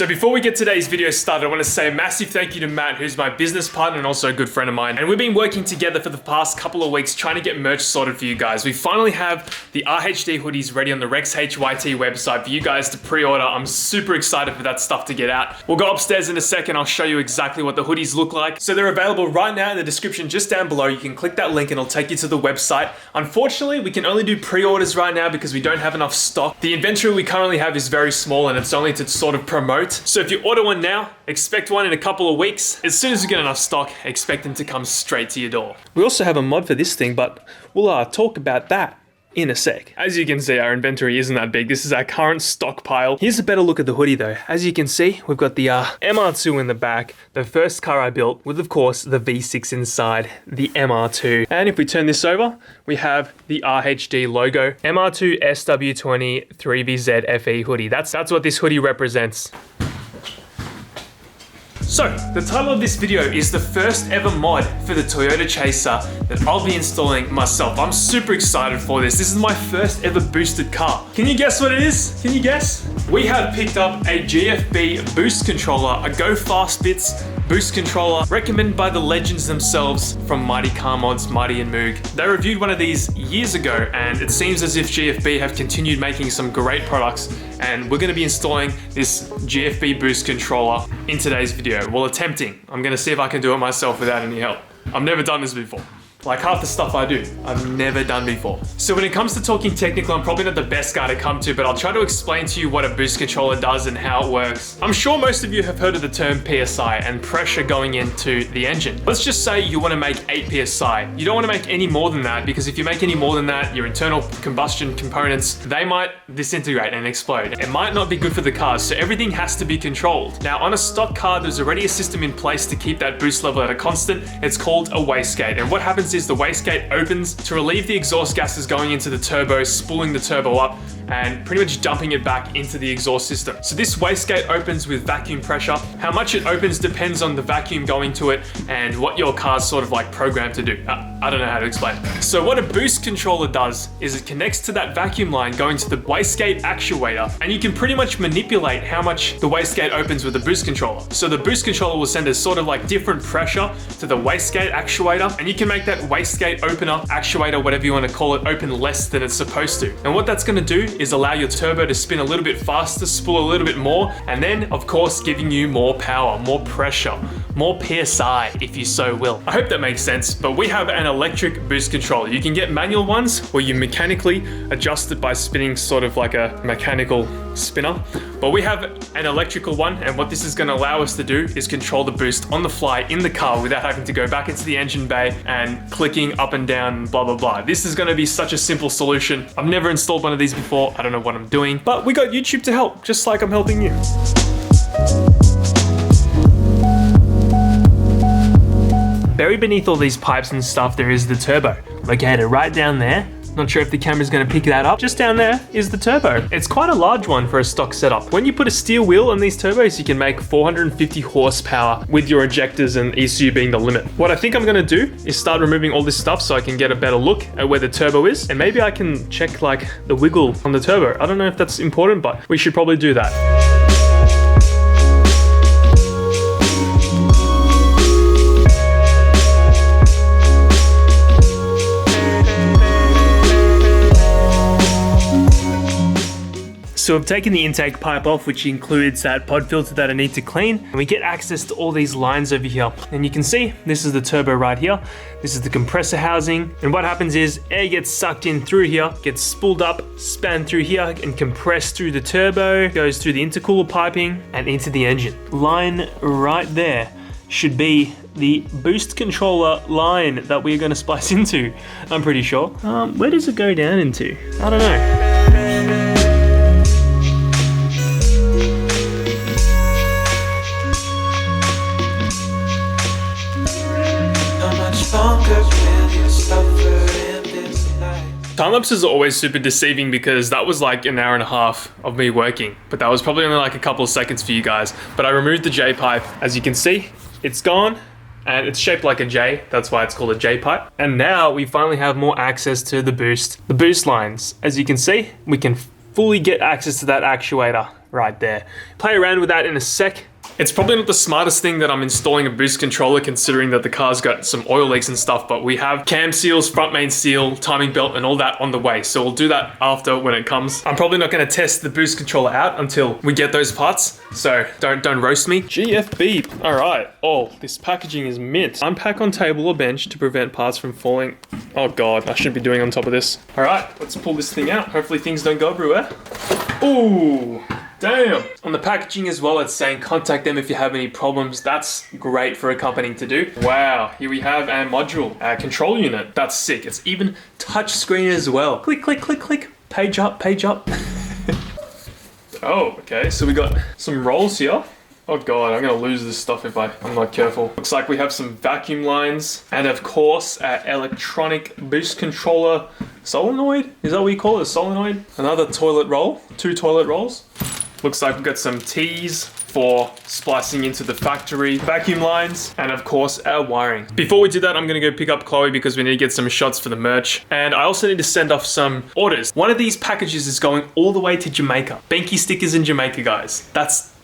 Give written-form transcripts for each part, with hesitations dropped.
So before we get today's video started, I want to say a massive thank you to Matt, who's my business partner and also a good friend of mine. And we've been working together for the past couple of weeks trying to get merch sorted for you guys. We finally have the RHD hoodies ready on the Rex HYT website for you guys to pre-order. I'm super excited for that stuff to get out. We'll go upstairs in a second. I'll show you exactly what the hoodies look like. So they're available right now in the description just down below. You can click that link and it'll take you to the website. Unfortunately, we can only do pre-orders right now because we don't have enough stock. The inventory we currently have is very small and it's only to sort of promote. So if you order one now, expect one in a couple of weeks. As soon as you get enough stock, expect them to come straight to your door. We also have a mod for this thing, but we'll talk about that in a sec. As you can see, our inventory isn't that big. This is our current stockpile. Here's a better look at the hoodie though. As you can see, we've got the MR2 in the back, the first car I built with, of course, the V6 inside, the MR2. And if we turn this over, we have the RHD logo, MR2 SW20 3VZ FE hoodie. That's what this hoodie represents. So, the title of this video is the first ever mod for the Toyota Chaser that I'll be installing myself. I'm super excited for this. This is my first ever boosted car. Can you guess what it is? Can you guess? We have picked up a GFB boost controller, a Go Fast Bits boost controller recommended by the legends themselves from Mighty Car Mods, Mighty and Moog. They reviewed one of these years ago and it seems as if GFB have continued making some great products, and we're going to be installing this GFB boost controller in today's video. Well, attempting. I'm going to see if I can do it myself without any help. I've never done this before. Like half the stuff I do, I've never done before. So when it comes to talking technical, I'm probably not the best guy to come to, but I'll try to explain to you what a boost controller does and how it works. I'm sure most of you have heard of the term PSI and pressure going into the engine. Let's just say you want to make 8 PSI. You don't want to make any more than that, because if you make any more than that, your internal combustion components, they might disintegrate and explode. It might not be good for the car, so everything has to be controlled. Now on a stock car, there's already a system in place to keep that boost level at a constant. It's called a wastegate, and what happens is the wastegate opens to relieve the exhaust gases going into the turbo, spooling the turbo up and pretty much dumping it back into the exhaust system. So this wastegate opens with vacuum pressure. How much it opens depends on the vacuum going to it and what your car's sort of like programmed to do. I don't know how to explain. So what a boost controller does is it connects to that vacuum line going to the wastegate actuator, and you can pretty much manipulate how much the wastegate opens with the boost controller. So the boost controller will send a sort of like different pressure to the wastegate actuator, and you can make that wastegate opener, actuator, whatever you want to call it, open less than it's supposed to. And what that's going to do is allow your turbo to spin a little bit faster, spool a little bit more, and then of course giving you more power, more pressure, more PSI if you so will. I hope that makes sense, but we have an electric boost controller. You can get manual ones where you mechanically adjust it by spinning sort of like a mechanical spinner, but we have an electrical one, and what this is going to allow us to do is control the boost on the fly in the car without having to go back into the engine bay and clicking up and down, blah blah blah. This is going to be such a simple solution. I've never installed one of these before. I don't know what I'm doing, but we got YouTube to help, just like I'm helping you. Buried beneath all these pipes and stuff, there is the turbo, located right down there. Not sure if the camera's going to pick that up. Just down there is the turbo. It's quite a large one for a stock setup. When you put a steel wheel on these turbos, you can make 450 horsepower with your injectors and ECU being the limit. What I think I'm going to do is start removing all this stuff so I can get a better look at where the turbo is, and maybe I can check like the wiggle on the turbo. I don't know if that's important, but we should probably do that. So So we've taken the intake pipe off, which includes that pod filter that I need to clean. And we get access to all these lines over here. And you can see, this is the turbo right here. This is the compressor housing. And what happens is air gets sucked in through here, gets spooled up, span through here, and compressed through the turbo, goes through the intercooler piping and into the engine. Line right there should be the boost controller line that we're going to splice into, I'm pretty sure. Where does it go down into? I don't know. Time-lapse is always super deceiving because that was like an hour and a half of me working, but that was probably only like a couple of seconds for you guys. But I removed the J pipe. As you can see, it's gone and it's shaped like a J. That's why it's called a J pipe. And now we finally have more access to the boost lines. As you can see, we can fully get access to that actuator right there. Play around with that in a sec. It's probably not the smartest thing that I'm installing a boost controller considering that the car's got some oil leaks and stuff, but we have cam seals, front main seal, timing belt and all that on the way. So we'll do that after when it comes. I'm probably not going to test the boost controller out until we get those parts. So don't roast me. GFB. All right. Oh, this packaging is mint. Unpack on table or bench to prevent parts from falling. Oh God, I shouldn't be doing on top of this. All right, let's pull this thing out. Hopefully things don't go everywhere. Ooh. Damn. On the packaging as well, it's saying contact them if you have any problems. That's great for a company to do. Wow, here we have our module, our control unit. That's sick. It's even touch screen as well. Click, click, click, click. Page up, page up. Oh, okay. So we got some rolls here. Oh God, I'm gonna lose this stuff if I'm not careful. Looks like we have some vacuum lines and of course our electronic boost controller solenoid. Is that what you call it, a solenoid? Another toilet roll, 2 toilet rolls. Looks like we've got some T's for splicing into the factory vacuum lines and of course our wiring. Before we do that, I'm gonna go pick up Chloe because we need to get some shots for the merch. And I also need to send off some orders. One of these packages is going all the way to Jamaica. Benki stickers in Jamaica, guys. That's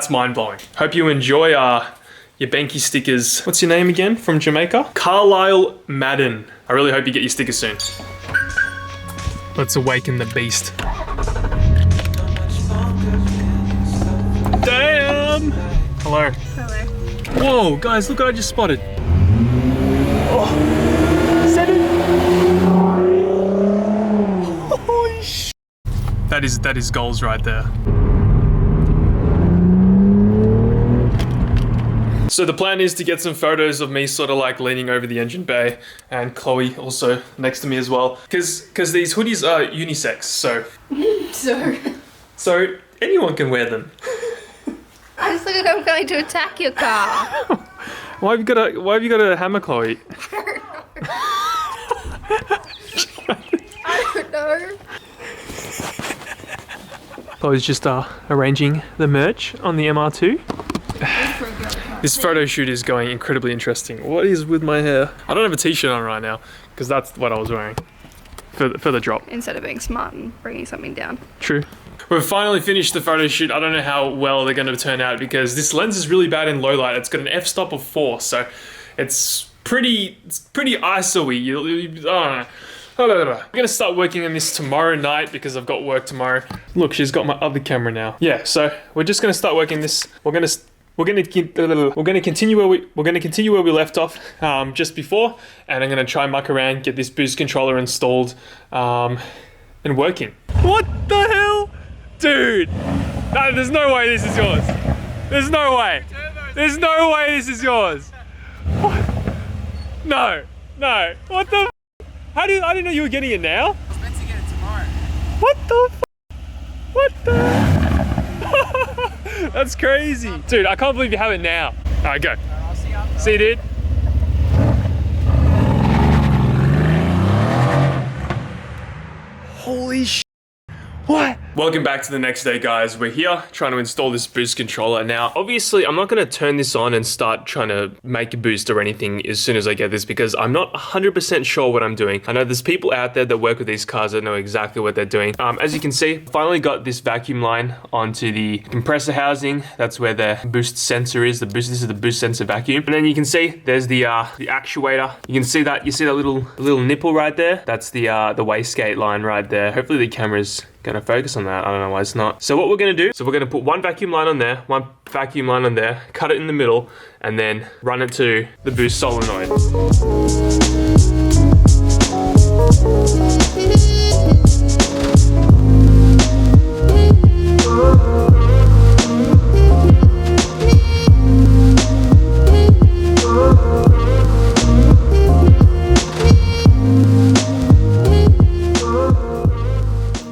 mind-blowing. Hope you enjoy your Benki stickers. What's your name again from Jamaica? Carlisle Madden. I really hope you get your stickers soon. Let's awaken the beast. Damn! Hello. Hello. Whoa, guys, look what I just spotted. Oh, is that it? Holy sh! That is goals right there. So the plan is to get some photos of me sort of like leaning over the engine bay and Chloe also next to me as well. Because these hoodies are unisex, so... So anyone can wear them. I just look like I'm going to attack your car. Why have you got a hammer, Chloe? I don't know. Chloe's just arranging the merch on the MR2. This photo shoot is going incredibly interesting. What is with my hair? I don't have a t-shirt on right now because that's what I was wearing for the drop. Instead of being smart and bringing something down. True. We've finally finished the photo shoot. I don't know how well they're going to turn out because this lens is really bad in low light. It's got an f-stop of 4, so it's pretty ISO-y. I don't know. I'm gonna start working on this tomorrow night because I've got work tomorrow. Look, she's got my other camera now. Yeah, so we're just gonna start working this. We're gonna continue where we left off just before, and I'm gonna try muck around, get this boost controller installed and working. What the hell, dude? No, there's no way this is yours. There's no way. There's no way this is yours. What? No. What the? I didn't know you were getting it now. I was meant to get it tomorrow. What the? What the? That's crazy. Dude, I can't believe you have it now. All right, go. I'll see you after. See you, dude. Holy sh**. What? Welcome back to the next day, guys. We're here trying to install this boost controller. Now, obviously, I'm not going to turn this on and start trying to make a boost or anything as soon as I get this because I'm not 100% sure what I'm doing. I know there's people out there that work with these cars that know exactly what they're doing. As you can see, finally got this vacuum line onto the compressor housing. That's where the boost sensor is. This is the boost sensor vacuum. And then you can see there's the actuator. You can see that. You see that little nipple right there? That's the wastegate line right there. Hopefully the camera's gonna focus on on that. I don't know why it's not. So what we're gonna do, so we're gonna put one vacuum line on there, one vacuum line on there, cut it in the middle, and then run it to the boost solenoid.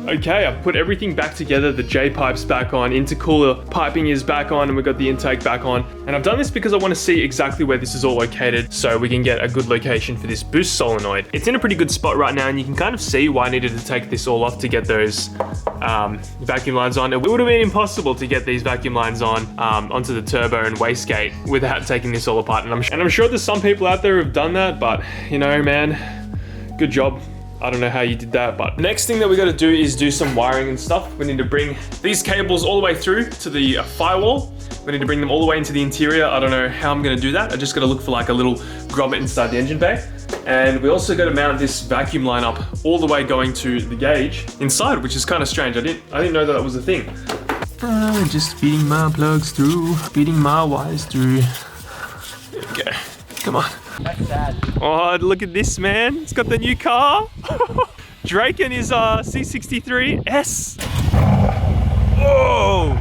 Okay, I've put everything back together, the J-pipe's back on, intercooler piping is back on, and we've got the intake back on. And I've done this because I want to see exactly where this is all located so we can get a good location for this boost solenoid. It's in a pretty good spot right now, and you can kind of see why I needed to take this all off to get those vacuum lines on. It would have been impossible to get these vacuum lines on onto the turbo and wastegate without taking this all apart. And I'm sure there's some people out there who've done that, but you know, man, good job. I don't know how you did that, but next thing that we got to do is do some wiring and stuff. We need to bring these cables all the way through to the firewall. We need to bring them all the way into the interior. I don't know how I'm going to do that. I just got to look for like a little grommet inside the engine bay. And we also got to mount this vacuum line up all the way going to the gauge inside, which is kind of strange. I didn't know that was a thing. Just feeding my plugs through, feeding my wires through. There we go. Come on. That's sad. Oh, look at this, man. It's got the new car. Drake and his C63S. Whoa.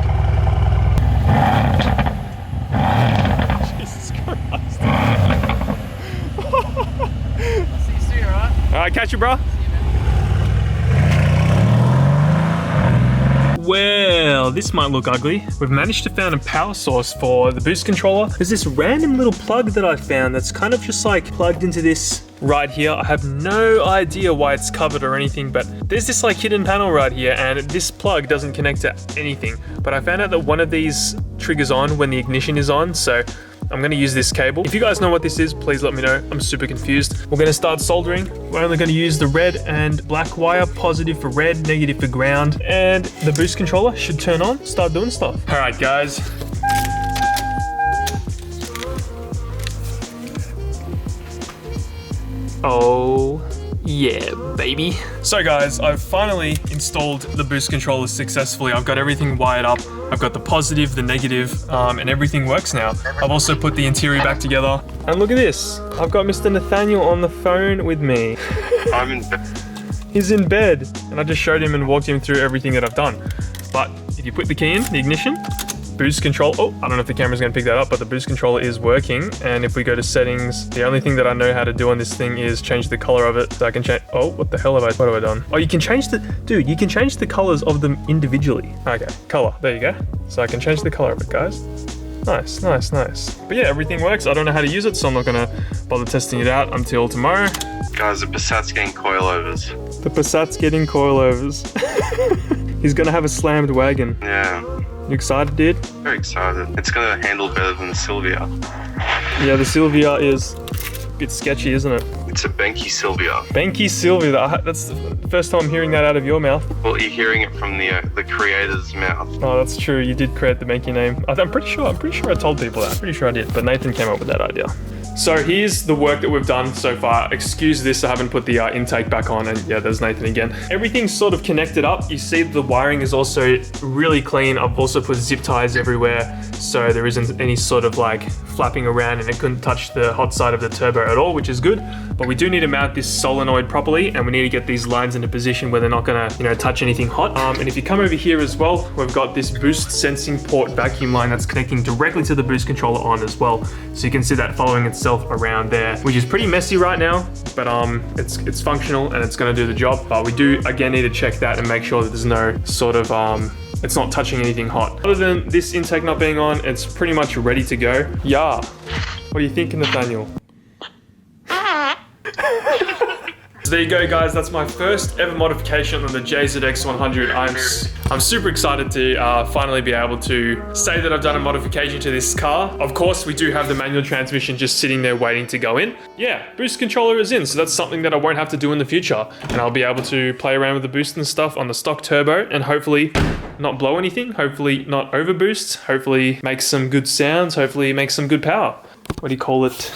Jesus Christ. See you soon, alright? All right, catch you, bro. Well, this might look ugly. We've managed to find a power source for the boost controller. There's this random little plug that I found that's kind of just like plugged into this right here. I have no idea why it's covered or anything, but there's this like hidden panel right here, and this plug doesn't connect to anything. But I found out that one of these triggers on when the ignition is on, so I'm gonna use this cable. If you guys know what this is, please let me know. I'm super confused. We're gonna start soldering. We're only gonna use the red and black wire, positive for red, negative for ground, and the boost controller should turn on, start doing stuff. All right, guys. Oh, yeah, baby. So guys, I've finally installed the boost controller successfully. I've got everything wired up. I've got the positive, the negative, and everything works now. I've also put the interior back together. And look at this. I've got Mr. Nathaniel on the phone with me. I'm in bed. He's in bed. And I just showed him and walked him through everything that I've done. But if you put the key in, the ignition, boost control, oh, I don't know if the camera's gonna pick that up, but the boost controller is working. And if we go to settings, the only thing that I know how to do on this thing is change the color of it. So I can change, oh, what the hell what have I done? Oh, you can change dude, you can change the colors of them individually. Okay, color, there you go. So I can change the color of it, guys. Nice, nice, nice. But yeah, everything works. I don't know how to use it, so I'm not gonna bother testing it out until tomorrow. Guys, the Passat's getting coilovers. The Passat's getting coilovers. He's gonna have a slammed wagon. Yeah. You excited, dude? Very excited. It's gonna handle better than the Sylvia. Yeah, the Sylvia is a bit sketchy, isn't it? It's a Benke Sylvia. Benke Sylvia, that's the first time I'm hearing that out of your mouth. Well, you're hearing it from the creator's mouth. Oh, that's true. You did create the Benke name. I'm pretty sure I told people that. I'm pretty sure I did, but Nathan came up with that idea. So here's the work that we've done so far. Excuse this, I haven't put the intake back on, and yeah, there's Nathan again. Everything's sort of connected up. You see the wiring is also really clean. I've also put zip ties everywhere, so there isn't any sort of like flapping around, and it couldn't touch the hot side of the turbo at all, which is good. But we do need to mount this solenoid properly, and we need to get these lines in a position where they're not gonna, touch anything hot. And if you come over here as well, we've got this boost sensing port vacuum line that's connecting directly to the boost controller on as well. So you can see that following itself around there, which is pretty messy right now, but it's functional and it's gonna do the job. But we do again need to check that and make sure that there's no sort of it's not touching anything hot. Other than this intake not being on, it's pretty much ready to go. Yeah. What are you thinking, Nathaniel? So there you go, guys. That's my first ever modification on the JZX100. I'm super excited to finally be able to say that I've done a modification to this car. Of course, we do have the manual transmission just sitting there waiting to go in. Yeah, boost controller is in, so that's something that I won't have to do in the future. And I'll be able to play around with the boost and stuff on the stock turbo and hopefully not blow anything, hopefully not overboost, hopefully make some good sounds, hopefully make some good power. What do you call it?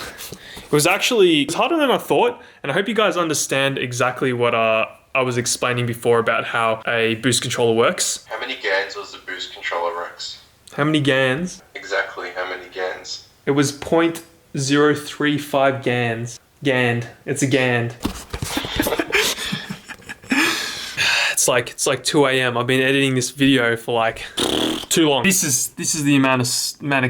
It was harder than I thought, and I hope you guys understand exactly what I I was explaining before about how a boost controller works. How many GANs was the boost controller, Rex? How many GANs? Exactly, how many GANs? It was 0.035 GANs. GANed. It's a GANed. It's like 2 a.m. I've been editing this video for like too long. This is the amount of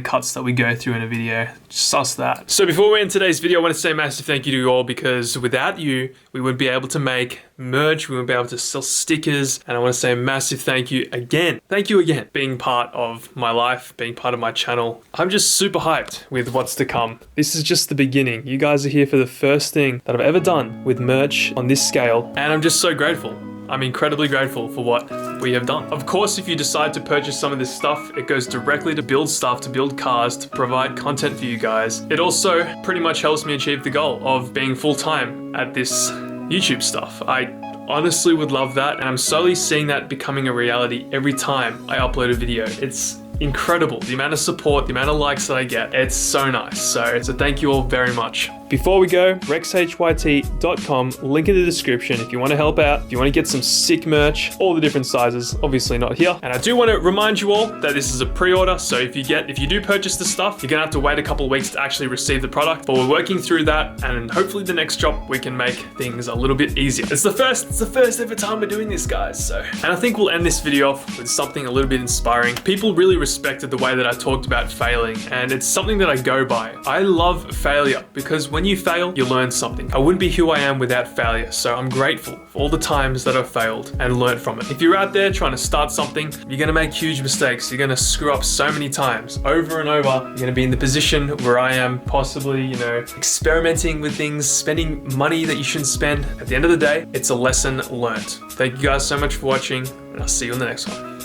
cuts that we go through in a video. Just sus that. So before we end today's video, I want to say a massive thank you to you all, because without you, we wouldn't be able to make merch, we wouldn't be able to sell stickers, and I want to say a massive thank you again. Thank you again, being part of my life, being part of my channel. I'm just super hyped with what's to come. This is just the beginning. You guys are here for the first thing that I've ever done with merch on this scale, and I'm just so grateful. I'm incredibly grateful for what we have done. Of course, if you decide to purchase some of this stuff, it goes directly to build stuff, to build cars, to provide content for you guys. It also pretty much helps me achieve the goal of being full-time at this YouTube stuff. I honestly would love that, and I'm slowly seeing that becoming a reality every time I upload a video. It's incredible, the amount of support, the amount of likes that I get. It's so nice. So thank you all very much. Before we go, rexhyt.com, link in the description if you want to help out, if you want to get some sick merch, all the different sizes, obviously not here. And I do want to remind you all that this is a pre-order, so if you do purchase the stuff, you're gonna have to wait a couple of weeks to actually receive the product, but we're working through that, and hopefully the next drop we can make things a little bit easier. It's the first ever time we're doing this, guys, so. And I think we'll end this video off with something a little bit inspiring. People really respected the way that I talked about failing, and it's something that I go by. I love failure, because when you fail, you learn something. I wouldn't be who I am without failure, so I'm grateful for all the times that I've failed and learned from it. If you're out there trying to start something, you're gonna make huge mistakes. You're gonna screw up so many times, over and over. You're gonna be in the position where I am, possibly, you know, experimenting with things, spending money that you shouldn't spend. At the end of the day, it's a lesson learned. Thank you guys so much for watching, and I'll see you in the next one.